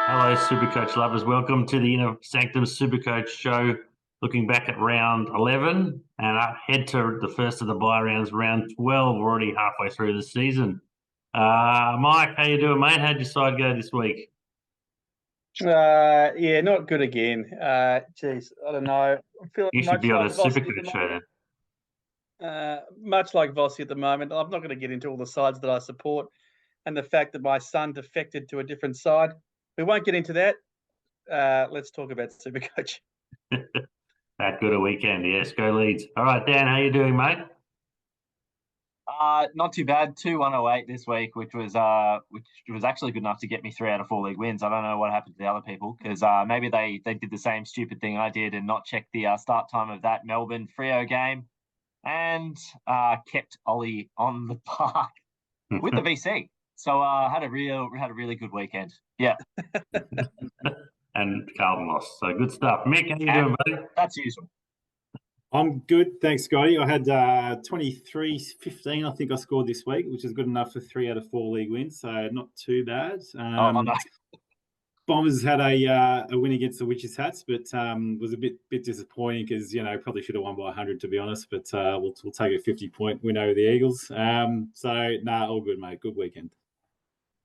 Hello, SuperCoach lovers. Welcome to the Sanctum SuperCoach show. Looking back at round 11 and head to the first of the bye rounds, round 12. We're already halfway through the season. Mike, how you doing, mate? How'd your side go this week? Yeah, not good again. Geez, I don't know. I'm feeling You should much be on a like Vossi at the SuperCoach show moment. then. Much like Vossi at the moment. I'm not going to get into all the sides that I support and the fact that my son defected to a different side. We won't get into that. Let's talk about Supercoach. That good a weekend, yes. Go Leeds. All right, Dan, how you doing, mate? Not too bad. 2-108 this week, which was actually good enough to get me 3 out of 4 league wins. I don't know what happened to the other people because maybe they did the same stupid thing I did and not check the start time of that Melbourne Freo game and kept Ollie on the park with the VC. So had a really good weekend. Yeah, And Carlton lost. So good stuff. Mick, how you and doing, buddy? that's usual. I'm good, thanks, Scotty. I had 23-15, I think I scored this week, which is good enough for 3 out of 4 league wins, so not too bad. Oh no. Bombers had a win against the Witches Hats, but was a bit disappointing because probably should have won by 100 to be honest. But we'll take a 50-point win over the Eagles. All good, mate. Good weekend.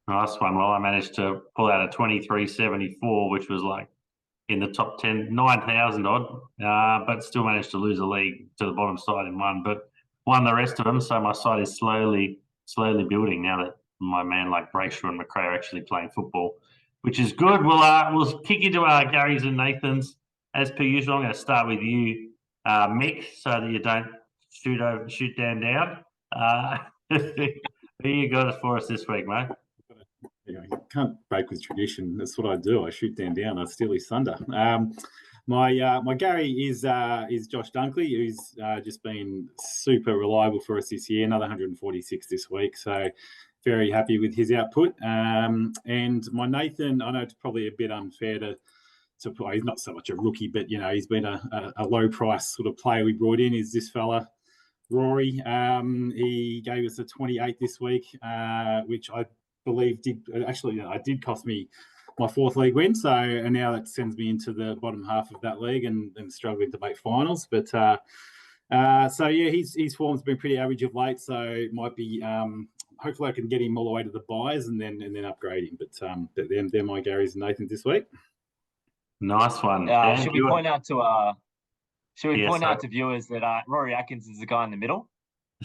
Nice one. Well, I managed to pull out a 23-74, which was like in the top 10, 9,000 odd, but still managed to lose a league to the bottom side in one, but won the rest of them. So my side is slowly building now that my man like Brayshaw and Macrae are actually playing football, which is good. We'll kick into Gary's and Nathan's as per usual. I'm going to start with you, Mick, so that you don't shoot Dan down. Who you got for us this week, mate? You can't break with tradition. That's what I do. I shoot Dan down. I steal his thunder. My Gary is Josh Dunkley, who's just been super reliable for us this year. Another 146 this week, so very happy with his output. And my Nathan, I know it's probably a bit unfair to play. He's not so much a rookie, but he's been a low price sort of player we brought in. Is this fella Rory? He gave us a 28 this week, which I believe did cost me my 4th league win. And now that sends me into the bottom half of that league and struggling to make finals. But his form's been pretty average of late. So it might be hopefully I can get him all the way to the buys and then upgrade him. But they're my Garys and Nathan this week. Nice one. Should we point out to viewers that Rory Atkins is the guy in the middle,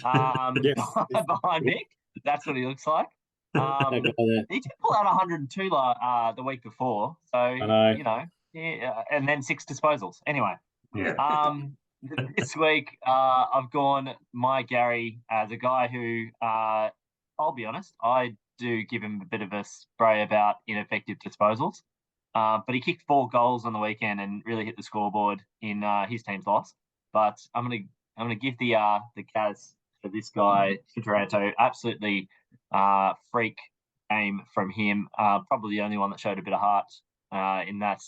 behind Mick? That's what he looks like. He did pull out 102 the week before, so and then 6 disposals. Anyway, this week I've gone my Gary as a guy who I'll be honest, I do give him a bit of a spray about ineffective disposals, but he kicked 4 goals on the weekend and really hit the scoreboard in his team's loss. But I'm gonna give the Kaz for this guy for Toronto. Absolutely freak game from him. Probably the only one that showed a bit of heart in that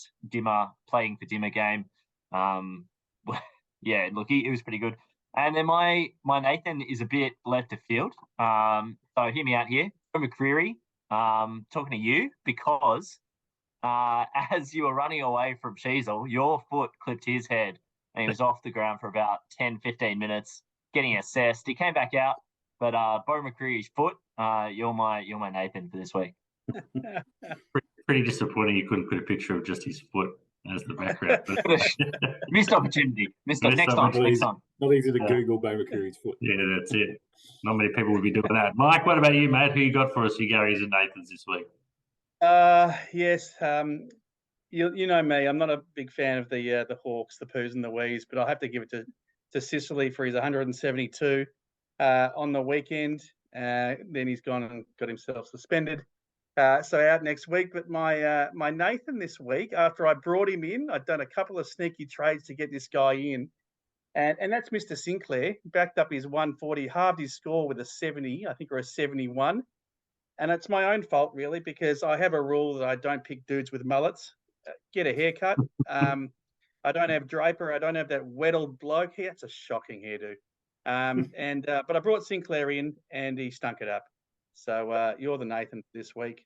playing for Dimmer game. Yeah, look, it was pretty good. And then my Nathan is a bit left of field. So hear me out here. From McCreary, talking to you because as you were running away from Sheasel, your foot clipped his head and he was off the ground for about 10, 15 minutes getting assessed. He came back out, but Bo McCreary's foot, you're my Nathan for this week. Pretty disappointing you couldn't put a picture of just his foot as the background. Missed opportunity. Next time. Not easy to Google Bo McCreary's foot. Yeah, that's it. Not many people would be doing that. Mike, what about you, mate? Who you got for us, you Garys and Nathans this week? Yes. You know me. I'm not a big fan of the Hawks, the Poos and the Wees, but I have to give it to Sicily for his 172 on the weekend. Then he's gone and got himself suspended. So out next week. But my Nathan this week, after I brought him in, I'd done a couple of sneaky trades to get this guy in. And that's Mr. Sinclair. Backed up his 140, halved his score with a 70, I think, or a 71. And it's my own fault, really, because I have a rule that I don't pick dudes with mullets. Get a haircut. I don't have Draper. I don't have that Weddle bloke here. It's a shocking hairdo. But I brought Sinclair in and he stunk it up. So you're the Nathan this week.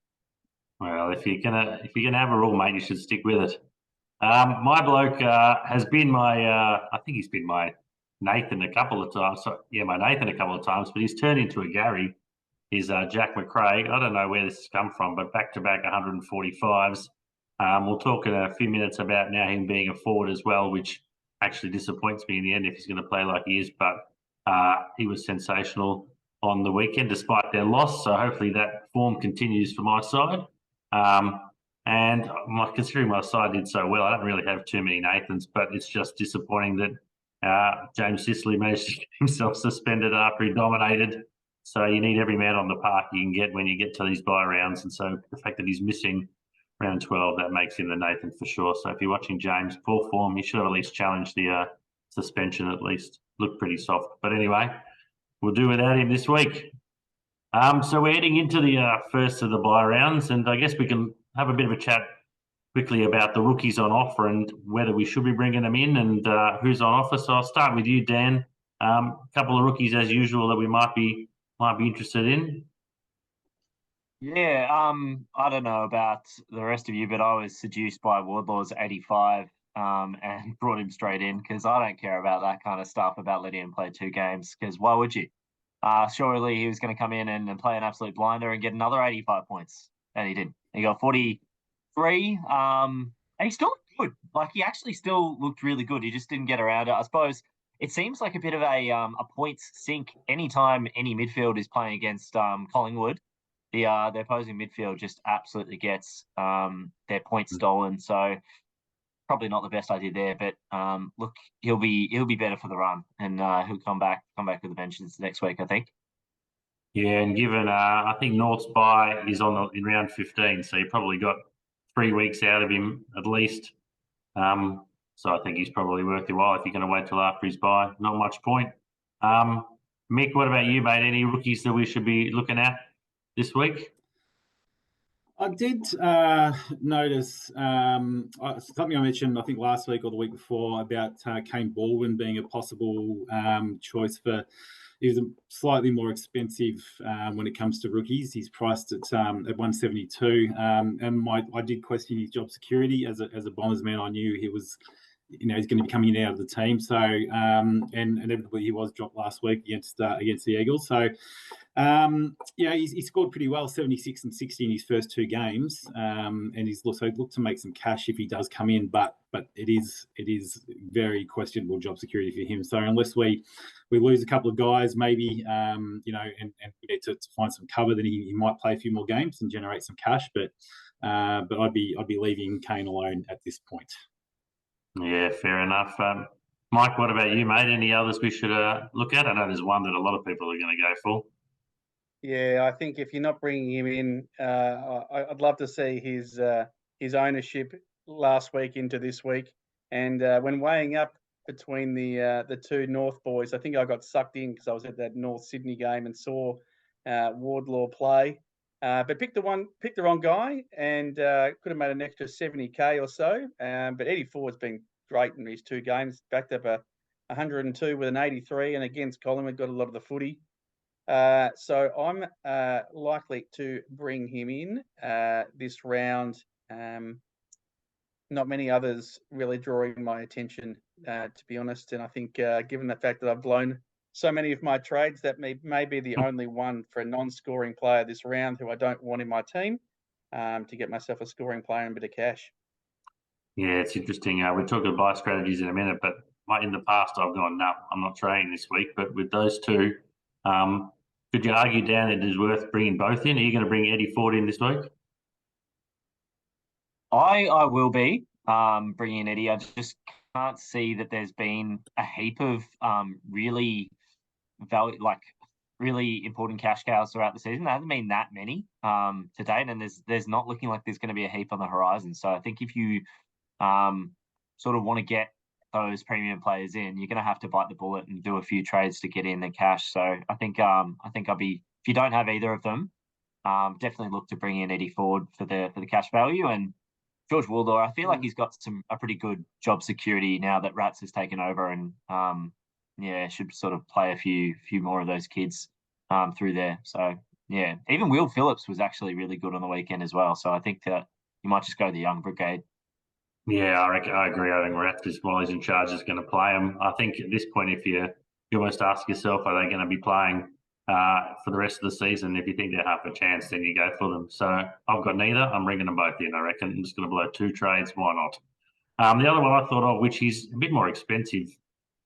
Well, if you're gonna have a rule, mate, you should stick with it. My bloke has been my I think he's been my Nathan a couple of times. So, yeah, my Nathan a couple of times, but he's turned into a Gary. He's Jack Macrae. I don't know where this has come from, but back-to-back 145s. We'll talk in a few minutes about now him being a forward as well, which actually disappoints me in the end if he's going to play like he is. But he was sensational on the weekend despite their loss. So hopefully that form continues for my side. And considering my side did so well, I don't really have too many Nathans, but it's just disappointing that James Sicily managed to get himself suspended after he dominated. So you need every man on the park you can get when you get to these bye rounds. And so the fact that he's missing round 12, that makes him the Nathan for sure. So if you're watching James, poor form, he should have at least challenged the suspension at least. Looked pretty soft. But anyway, we'll do without him this week. So we're heading into the first of the bye rounds, and I guess we can have a bit of a chat quickly about the rookies on offer and whether we should be bringing them in and who's on offer. So I'll start with you, Dan. A couple of rookies as usual that we might be interested in. Yeah, I don't know about the rest of you, but I was seduced by Wardlaw's 85 and brought him straight in because I don't care about that kind of stuff about letting him play 2 games because why would you? Surely he was going to come in and play an absolute blinder and get another 85 points, and he didn't. He got 43, and he still looked good. Like, he actually still looked really good. He just didn't get around it. I suppose it seems like a bit of a points sink anytime any midfield is playing against Collingwood. The opposing midfield just absolutely gets their points stolen. So probably not the best idea there. But look, he'll be better for the run, and he'll come back with the vengeance next week, I think. Yeah, and given I think North's bye is in round 15, so you probably got 3 weeks out of him at least. So I think he's probably worth your while if you're going to wait till after his bye. Not much point. Mick, what about you, mate? Any rookies that we should be looking at this week? I did notice something I mentioned, I think last week or the week before, about Kane Baldwin being a possible choice for. He's slightly more expensive when it comes to rookies. He's priced at 172, and I did question his job security as a Bombers man. I knew he was, he's going to be coming in and out of the team. So and inevitably he was dropped last week against the Eagles. So he scored pretty well, 76 and 60 in his first 2 games, and he's also looked to make some cash if he does come in. But it is very questionable job security for him. So unless we lose a couple of guys, maybe and we need to find some cover, then he might play a few more games and generate some cash. But I'd be leaving Kane alone at this point. Yeah, fair enough. Mike, what about you, mate? Any others we should look at? I know there's one that a lot of people are going to go for. Yeah, I think if you're not bringing him in, I'd love to see his ownership last week into this week. And when weighing up between the 2 North boys, I think I got sucked in because I was at that North Sydney game and saw Wardlaw play. But picked the wrong guy and could have made an extra 70k or so. But Eddie Ford's been great in his 2 games, backed up a 102 with an 83, and against Collingwood got a lot of the footy. So I'm likely to bring him in this round. Not many others really drawing my attention, to be honest. And I think given the fact that I've blown so many of my trades, that may be the only one for a non-scoring player this round who I don't want in my team to get myself a scoring player and a bit of cash. Yeah, it's interesting. We'll talk about buy strategies in a minute, but in the past I've gone, no, I'm not trading this week. But with those 2, could you argue, Dan, it is worth bringing both in? Are you going to bring Eddie Ford in this week? I will be bringing in Eddie. I just can't see that there's been a heap of really important cash cows throughout the season. There hasn't been that many to date, and there's not looking like there's going to be a heap on the horizon. So I think if you sort of want to get those premium players in, you're going to have to bite the bullet and do a few trades to get in the cash. So I think I'll be, if you don't have either of them, definitely look to bring in Eddie Ford for the cash value. And George Wardlaw, I feel like he's got a pretty good job security now that Rats has taken over, and should sort of play a few more of those kids through there. So Yeah, even Will Phillips was actually really good on the weekend as well. So I think that you might just go the young brigade. Yeah, I agree. I think Raptors, while he's in charge, is going to play him. I think at this point, if you almost ask yourself, are they going to be playing for the rest of the season? If you think they're half a chance, then you go for them. So I've got neither. I'm bringing them both in. I reckon I'm just going to blow 2 trades. Why not? The other one I thought of, which is a bit more expensive,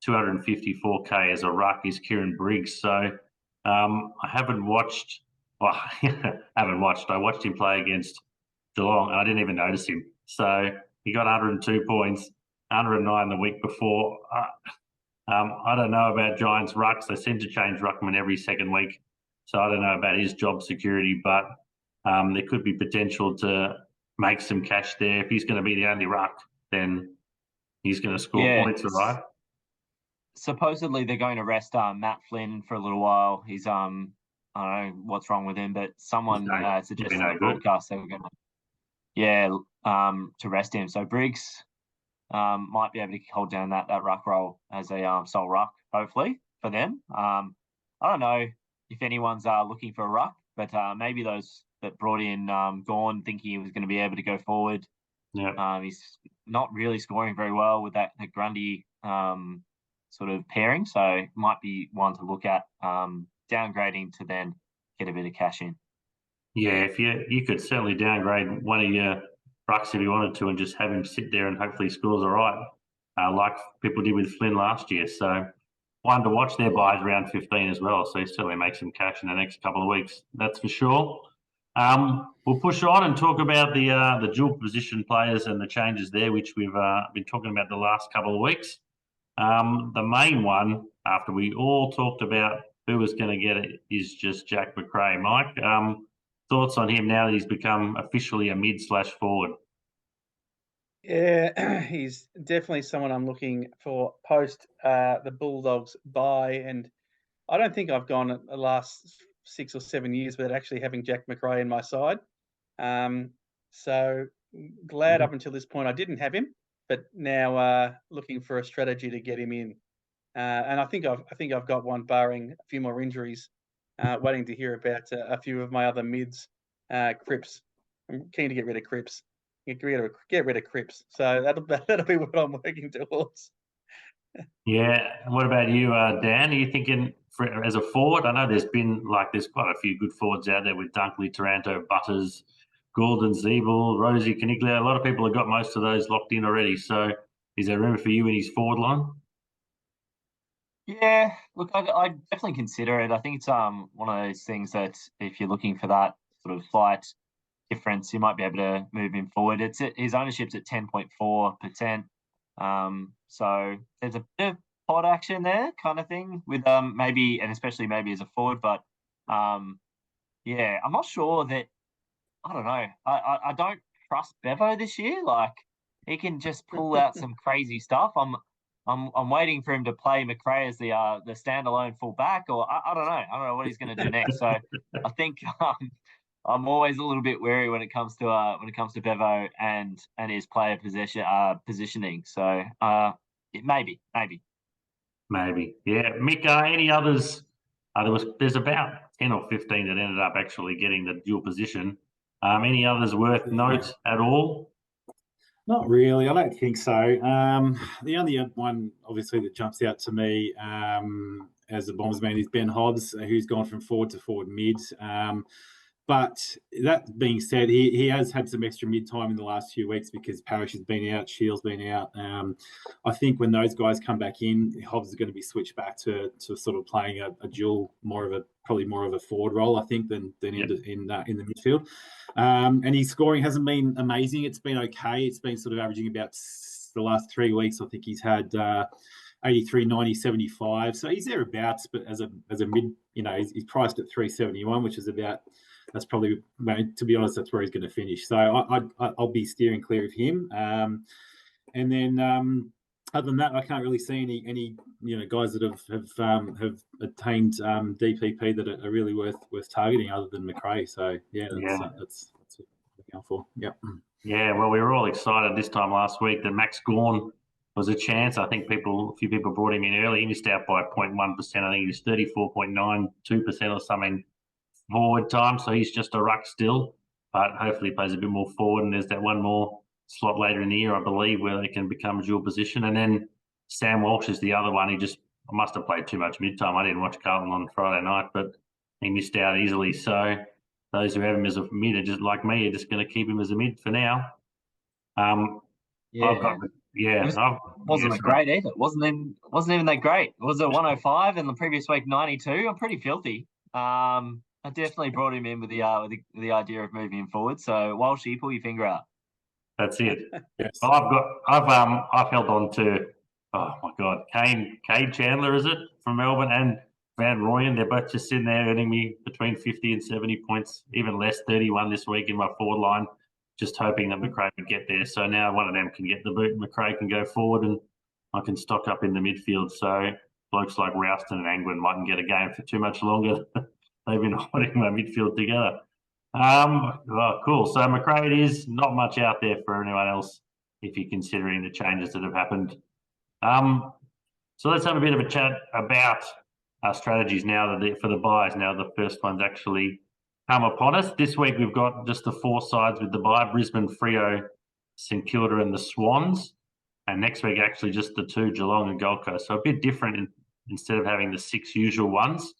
254k as a ruck, is Kieran Briggs. So I haven't watched. Well, haven't watched. I watched him play against Geelong, and I didn't even notice him. So he got 102 points, 109 the week before. I don't know about Giants rucks. They seem to change ruckman every second week. So I don't know about his job security, but there could be potential to make some cash there. If he's going to be the only ruck, then he's going to score points, right? Supposedly they're going to rest Matt Flynn for a little while. He's I don't know what's wrong with him, but someone suggested on the broadcast they were going to rest him. So Briggs might be able to hold down that ruck role as a sole ruck, hopefully, for them. I don't know if anyone's looking for a ruck, but maybe those that brought in Gawn thinking he was going to be able to go forward. Yeah. He's not really scoring very well with that Grundy sort of pairing, so might be one to look at downgrading to then get a bit of cash in. Yeah, if you could certainly downgrade one of your rucks if you wanted to and just have him sit there and hopefully scores all right, like people did with Flynn last year. So one to watch. Their buys around 15 as well, so he certainly makes some cash in the next couple of weeks. That's for sure. We'll push on and talk about the dual position players and the changes there, which we've been talking about the last couple of weeks. The main one, after we all talked about who was going to get it, is just Jack Macrae. Mike, thoughts on him now that he's become officially a mid/forward? Yeah, he's definitely someone I'm looking for post the Bulldogs bye, and I don't think I've gone the last 6 or 7 years without actually having Jack Macrae in my side. So glad up until this point I didn't have him, but now looking for a strategy to get him in. And I think I've got one, barring a few more injuries. Waiting to hear about a few of my other mids. Cripps. I'm keen to get rid of Cripps. Get rid of Cripps. So that'll be what I'm working towards. Yeah. What about you, Dan? Are you thinking as a forward? I know there's quite a few good forwards out there with Dunkley, Taranto, Butters, Gordon, Zeeble, Rosie, Caniglia. A lot of people have got most of those locked in already. So is there room for you in his forward line? Yeah, look, I definitely consider it. I think it's one of those things that if you're looking for that sort of slight difference, you might be able to move him forward. His ownership's at 10.4%. So there's a bit of pod action there, kind of thing, with maybe, and especially maybe as a forward. But yeah, I'm not sure that. I don't know. I don't trust Bevo this year. Like he can just pull out some crazy stuff. I'm waiting for him to play Macrae as the standalone fullback, or I don't know. I don't know what he's going to do next. So I think I'm always a little bit wary when it comes to Bevo and his player positioning. So maybe. Yeah. Mick, any others? There's about 10 or 15 that ended up actually getting the dual position. Any others worth note at all? Not really. I don't think so. The only one, obviously, that jumps out to me as a Bombers man is Ben Hobbs, who's gone from forward to forward mid. But that being said, he has had some extra mid time in the last few weeks because Parrish has been out, Shields been out. I think when those guys come back in, Hobbs is going to be switched back to sort of playing a dual, probably more of a forward role, I think, than in the midfield. And his scoring hasn't been amazing. It's been okay. It's been sort of averaging about the last 3 weeks. I think he's had 83, 90, 75. So he's thereabouts, but as a mid, he's priced at 371, which is that's probably, to be honest, that's where he's going to finish. So I'll be steering clear of him. And then other than that, I can't really see any guys that have attained DPP that are really worth targeting other than Macrae. So that's what we're going for. Yep. Yeah, well, we were all excited this time last week that Max Gawn was a chance. I think a few people brought him in early. He missed out by 0.1%. I think he was 34.92% or something forward time, so he's just a ruck still. But hopefully he plays a bit more forward, and there's that one more slot later in the year, I believe, where they can become a dual position. And then Sam Walsh is the other one. He just must have played too much mid-time. I didn't watch Carlton on Friday night, but he missed out easily. So those who have him as a mid are just like me, are just going to keep him as a mid for now. Yeah. Wasn't great either. Wasn't even that great. It was a 105 and the previous week 92. I'm pretty filthy. I definitely brought him in with the idea of moving him forward. So Walshy, pull your finger out. That's it. Yes. I've held on to, oh my God, Kane Chandler, is it, from Melbourne, and Van Rooyen. They're both just sitting there earning me between 50 and 70 points, even less, 31 this week in my forward line, just hoping that Macrae would get there. So now one of them can get the boot, Macrae can go forward, and I can stock up in the midfield. So blokes like Rouston and Angwin mightn't get a game for too much longer. They've been holding my midfield together. Cool. So Macrae, it is not much out there for anyone else if you're considering the changes that have happened. So let's have a bit of a chat about our strategies now for the buys. Now the first one's actually come upon us. This week we've got just the 4 sides with the buy: Brisbane, Freo, St Kilda and the Swans. And next week actually just the 2, Geelong and Gold Coast. So a bit different instead of having the 6 usual ones.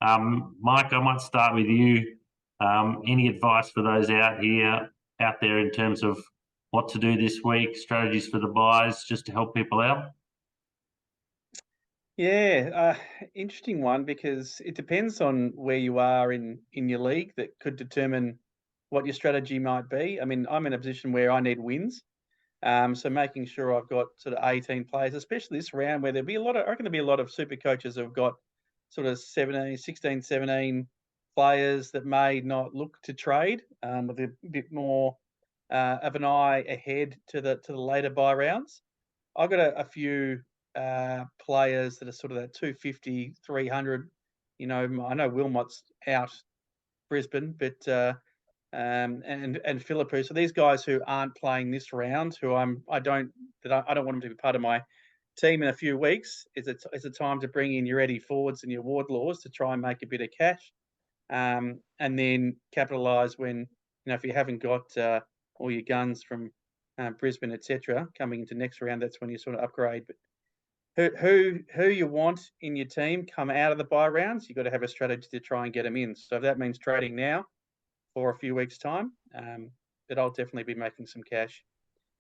Mike, I might start with you. Any advice for those out there in terms of what to do this week, strategies for the buys, just to help people out? Yeah, interesting one, because it depends on where you are in your league. That could determine what your strategy might be. I mean, I'm in a position where I need wins. So making sure I've got sort of 18 players, especially this round where there'll be I reckon there'll be a lot of super coaches who've got sort of 16, 17 players that may not look to trade, with a bit more of an eye ahead to the later buy rounds. I've got a few players that are sort of that 250, 300. You know, I know Wilmot's out Brisbane, but and Philippou. So these guys who aren't playing this round, who I don't want them to be part of my team in a few weeks. It's a time to bring in your Eddie Fords and your Wardlaws to try and make a bit of cash, and then capitalise when, if you haven't got all your guns from Brisbane, etc. coming into next round. That's when you sort of upgrade. But who you want in your team come out of the buy rounds, you've got to have a strategy to try and get them in. So if that means trading now for a few weeks' time, but I'll definitely be making some cash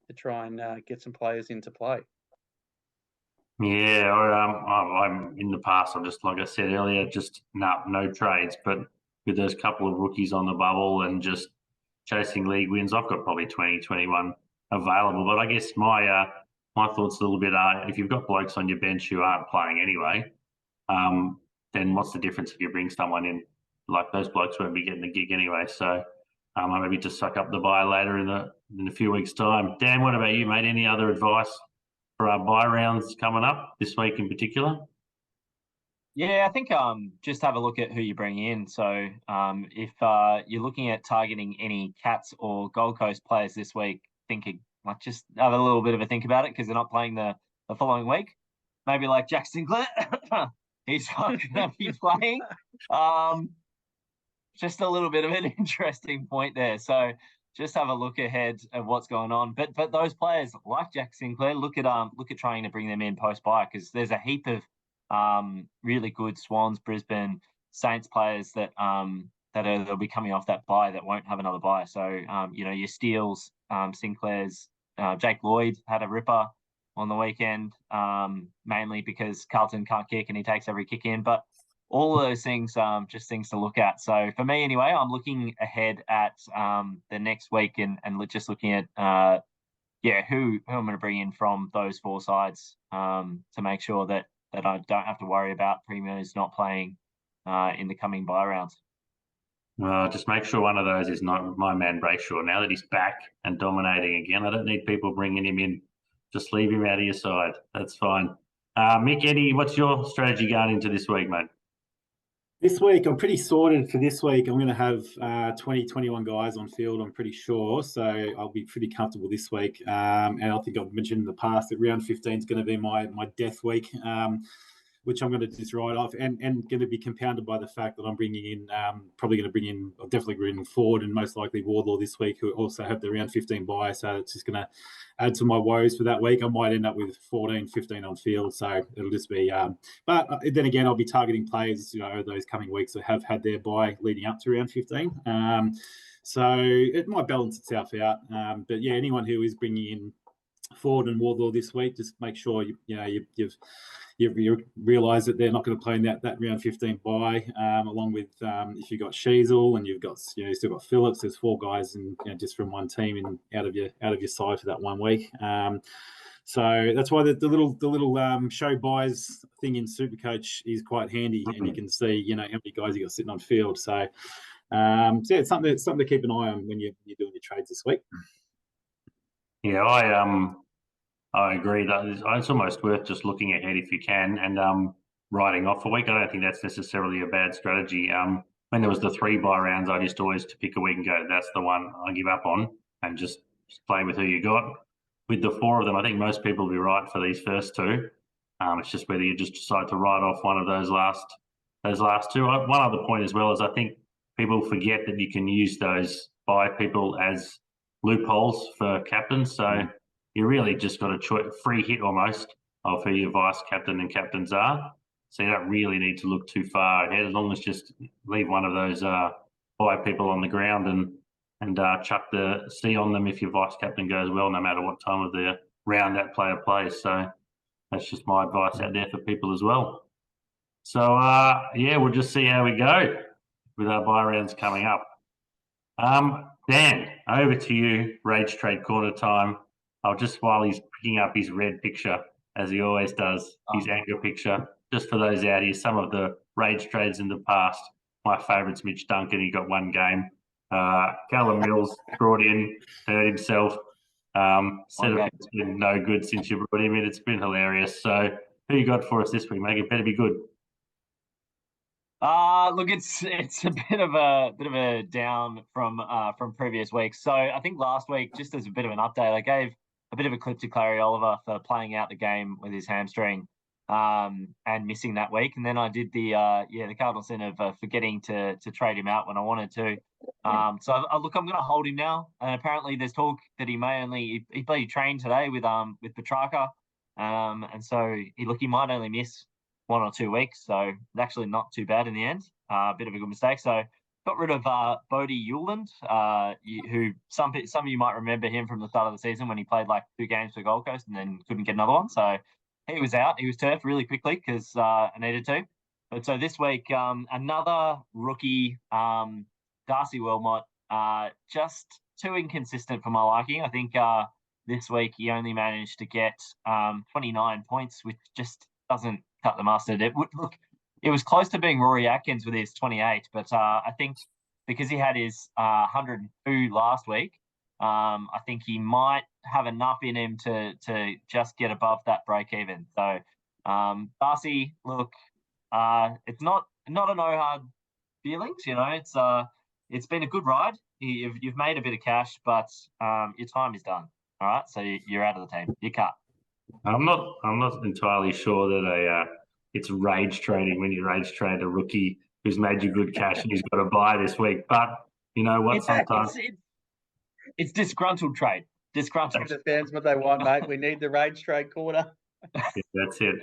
to try and get some players into play. Yeah, I'm in the past. I'm just, like I said earlier, just no trades. But with those couple of rookies on the bubble and just chasing league wins, I've got probably 20, 21 available. But I guess my thoughts a little bit are, if you've got blokes on your bench who aren't playing anyway, then what's the difference if you bring someone in? Like, those blokes won't be getting the gig anyway. So I maybe just suck up the buy later in a few weeks' time. Dan, what about you, mate? Any other advice for our buy rounds coming up this week in particular? Yeah, I think just have a look at who you bring in. So if you're looking at targeting any Cats or Gold Coast players this week, just have a little bit of a think about it, because they're not playing the following week. Maybe like Jack Sinclair, he's not going to be playing. Just a little bit of an interesting point there. So just have a look ahead of what's going on. But those players like Jack Sinclair, look at trying to bring them in post buy, because there's a heap of really good Swans, Brisbane, Saints players that they'll be coming off that buy that won't have another buy. So your Steels, Sinclair's, Jake Lloyd had a ripper on the weekend, mainly because Carlton can't kick and he takes every kick in. But all of those things, just things to look at. So for me anyway, I'm looking ahead at the next week and just looking at who I'm going to bring in from those 4 sides to make sure that I don't have to worry about Primo's not playing in the coming buy rounds. Well, just make sure one of those is not my man Brayshaw. Now that he's back and dominating again, I don't need people bringing him in. Just leave him out of your side. That's fine. Mick, Eddie, what's your strategy going into this week, mate? This week, I'm pretty sorted for this week. I'm going to have 20, 21 guys on field, I'm pretty sure. So I'll be pretty comfortable this week. And I think I've mentioned in the past that round 15 is going to be my death week. which I'm going to just write off, and going to be compounded by the fact that I'm bringing in, I'll definitely bring in Ford and most likely Wardlaw this week, who also have the round 15 bye. So it's just going to add to my woes for that week. I might end up with 14, 15 on field. So it'll just be, but then again, I'll be targeting players, those coming weeks that have had their bye leading up to round 15. So it might balance itself out. But yeah, anyone who is bringing in Ford and Wardlaw this week, just make sure you realise that they're not going to play in that round 15 bye. Along with if you've got Sheasel and you've got still got Phillips, there's 4 guys and just from one team and out of your side for that 1 week. So that's why the little show buys thing in SuperCoach is quite handy, and you can see how many guys you got sitting on field. So yeah, it's something to keep an eye on when you're doing your trades this week. Yeah, I agree that it's almost worth just looking ahead if you can and writing off a week. I don't think that's necessarily a bad strategy. When there was the 3 bye rounds, I used to always to pick a week and go, that's the one I give up on, and just play with who you got. With the 4 of them, I think most people will be right for these first 2. It's just whether you just decide to write off one of those last 2. One other point as well is I think people forget that you can use those bye people as loopholes for captains. So you really just got a free hit almost of who your vice captain and captains are. So you don't really need to look too far ahead, as long as just leave one of those bye people on the ground and chuck the C on them if your vice captain goes well, no matter what time of the round that player plays. So that's just my advice out there for people as well. So yeah, we'll just see how we go with our bye rounds coming up. Dan, over to you. Rage Trade Corner time. While he's picking up his red picture, as he always does, his anger picture, just for those out here, some of the rage trades in the past. My favourite's Mitch Duncan. He got 1 game. Callum Mills brought in, hurt himself. Said it's been no good since you brought him in. It's been hilarious. So who you got for us this week, mate? It better be good. Look, it's a bit of a down from previous weeks. So I think last week, just as a bit of an update, I gave a bit of a clip to Clary Oliver for playing out the game with his hamstring and missing that week. And then I did the cardinal sin of forgetting to trade him out when I wanted to. So look, I'm going to hold him now. And apparently there's talk that he may he trained today with Petrarca. And so he might only miss 1 or 2 weeks. So it's actually not too bad in the end. A bit of a good mistake. So got rid of Bodie Euland, who some of you might remember him from the start of the season when he played like 2 games for Gold Coast and then couldn't get another one. So he was out. He was turfed really quickly because I needed to. But so this week, another rookie, Darcy Wilmot, just too inconsistent for my liking. I think this week he only managed to get 29 points, which just doesn't cut the mustard. It was close to being Rory Atkins with his 28, but I think because he had his 102 last week, I think he might have enough in him to just get above that break even. So Darcy, look, it's not a no hard feelings. It's been a good ride. You've made a bit of cash, but your time is done. All right, so you're out of the team. You're cut. I'm not entirely sure that it's rage trading when you rage trade a rookie who's made you good cash and he's got to buy this week. But you know what? Sometimes it's disgruntled trade. Disgruntled. The fans what they want, mate. We need the rage trade corner. Yeah, that's it.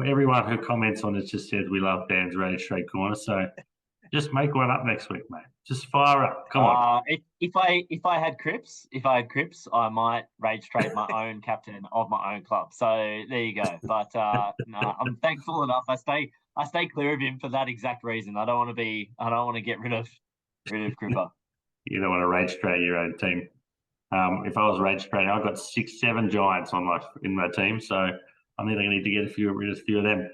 Everyone who comments on it just says we love Dan's rage trade corner. So just make one up next week, mate. Just fire up. Come on. If I had Cripps, I might rage trade my own captain of my own club. So there you go. But no, I'm thankful enough. I stay clear of him for that exact reason. I don't want to get rid of Cripper. You don't want to rage trade your own team. If I was rage trading, I've got 6-7 Giants in my team, so I'm either going to need to get rid of a few of them.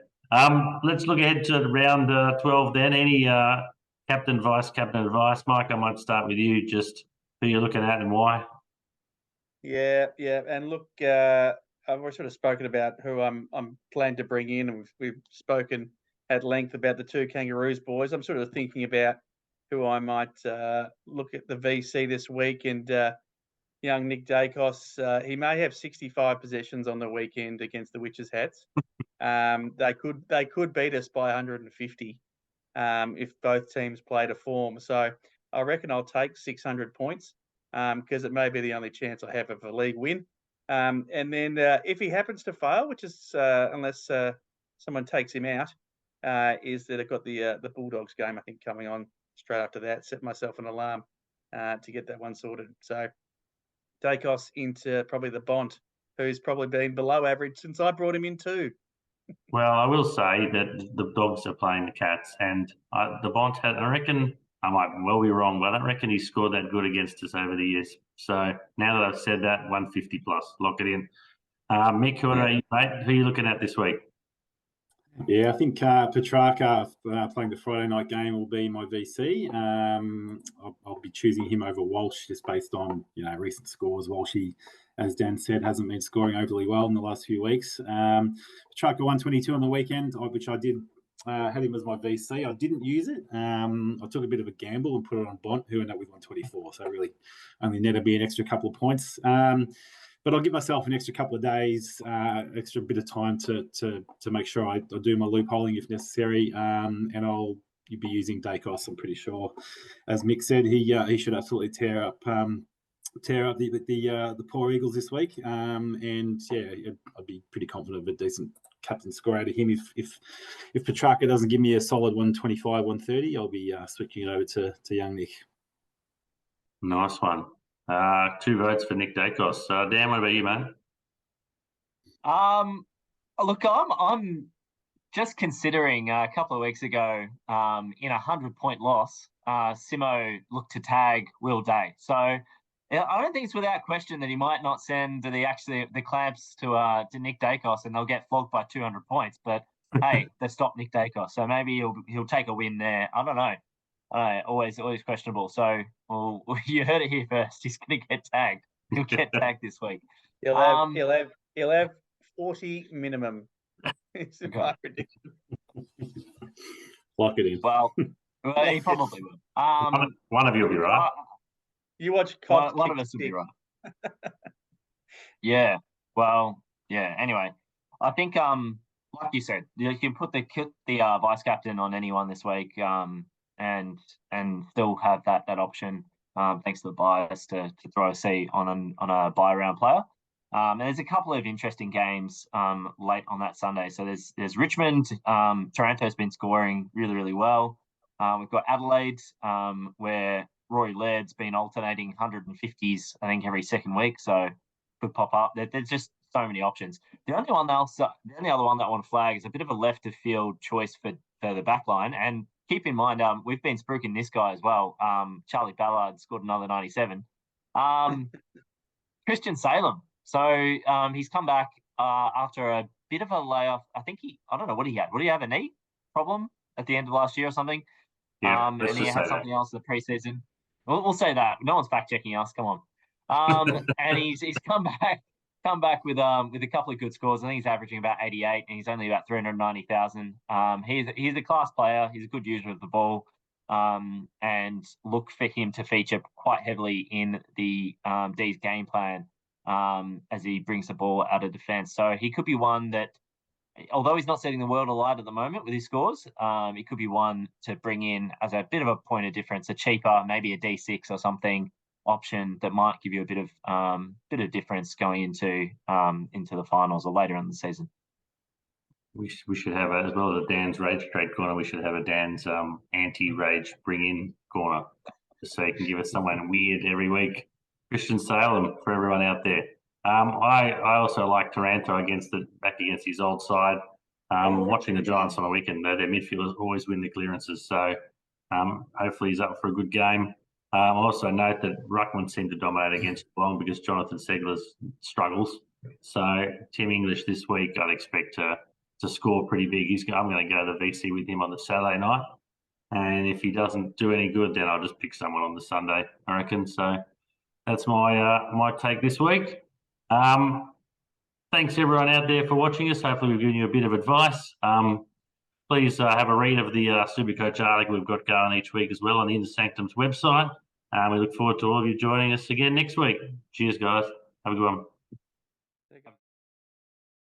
Let's look ahead to round 12 then. Any captain, vice captain advice? Mike, I might start with you, just who you're looking at and why. Yeah. And look, I've already sort of spoken about who I'm planning to bring in, and we've spoken at length about the 2 Kangaroos boys. I'm sort of thinking about who I might look at the VC this week, and young Nick Dacos. He may have 65 possessions on the weekend against the Witches Hats. They could beat us by 150 if both teams play to form. So I reckon I'll take 600 points because it may be the only chance I have of a league win. And then if he happens to fail, which is unless someone takes him out, is that I've got the Bulldogs game, I think, coming on straight after that. Set myself an alarm to get that one sorted. So Dacos into probably the Bont, who's probably been below average since I brought him in too. Well, I will say that the Dogs are playing the Cats, and the Bont had, I reckon, I might well be wrong, but I don't reckon he scored that good against us over the years. So now that I've said that, 150 plus, lock it in. Mick, who are you, mate? Who are you looking at this week? Yeah, I think Petrarca playing the Friday night game will be my VC. I'll be choosing him over Walsh just based on recent scores. Walshy, as Dan said, hasn't been scoring overly well in the last few weeks. Petrarca 122 on the weekend, which I did had him as my VC. I didn't use it. I took a bit of a gamble and put it on Bont, who ended up with 124. So really only netted me an extra couple of points. But I'll give myself an extra couple of days, extra bit of time to make sure I do my loopholing if necessary, and I'll be using Dacos. I'm pretty sure, as Mick said, he should absolutely tear up the poor Eagles this week. And yeah, I'd be pretty confident of a decent captain score out of him. If Petrarca doesn't give me a solid 125, 130, I'll be switching it over to young Nick. Nice one. 2 votes for Nick Dacos. Dan, what about you, mate? Look, I'm just considering a couple of weeks ago, in a 100-point loss, Simo looked to tag Will Day. So I don't think it's without question that he might not send the clamps to Nick Dacos and they'll get flogged by 200 points. But hey, they stopped Nick Dacos, so maybe he'll take a win there. I don't know. Always questionable. So, well, you heard it here first. He's going to get tagged. He'll get tagged this week. He'll have 40 minimum. It's my prediction. Lock it in. Well, he probably will. One of you will be right. You watch one of us will be right. Yeah. Well. Yeah. Anyway, I think like you said, you can put the vice captain on anyone this week. And still have that option, thanks to the bias to throw a C on a buy round player. And there's a couple of interesting games late on that Sunday. So there's Richmond. Taranto's been scoring really, really well. We've got Adelaide, where Rory Laird's been alternating 150s, I think, every second week. So could pop up. There's just so many options. The only other one that I want to flag is a bit of a left of field choice for the back line. And keep in mind, we've been spruiking this guy as well. Charlie Ballard scored another 97. Christian Salem. So he's come back after a bit of a layoff. I think I don't know what he had. Would he have a knee problem at the end of last year or something? Yeah, and he had something else in the preseason. We'll say that. No one's fact checking us. Come on. And he's come back with a couple of good scores. I think he's averaging about 88, and he's only about 390,000. He's a class player. He's a good user of the ball, and look for him to feature quite heavily in the D's game plan as he brings the ball out of defence. So he could be one that, although he's not setting the world alight at the moment with his scores, he could be one to bring in as a bit of a point of difference, a cheaper, maybe a D6 or something option that might give you a bit of difference going into the finals or later in the season. We should have as well as a Dan's Rage Trade corner. We should have a Dan's anti-rage bring in corner, just so he can give us someone weird every week. Christian Salem for everyone out there. I also like Taranto back against his old side. Watching the Giants on the weekend, their midfielders always win the clearances, so hopefully he's up for a good game. Also note that Ruckman seemed to dominate against Geelong because Jonathan Segler struggles. So Tim English this week, I'd expect to score pretty big. I'm going to go to the VC with him on the Saturday night, and if he doesn't do any good, then I'll just pick someone on the Sunday, I reckon. So that's my take this week. Thanks everyone out there for watching us. Hopefully we've given you a bit of advice. Please have a read of the SuperCoach article we've got going each week as well on the Sanctum's website. We look forward to all of you joining us again next week. Cheers, guys. Have a good one.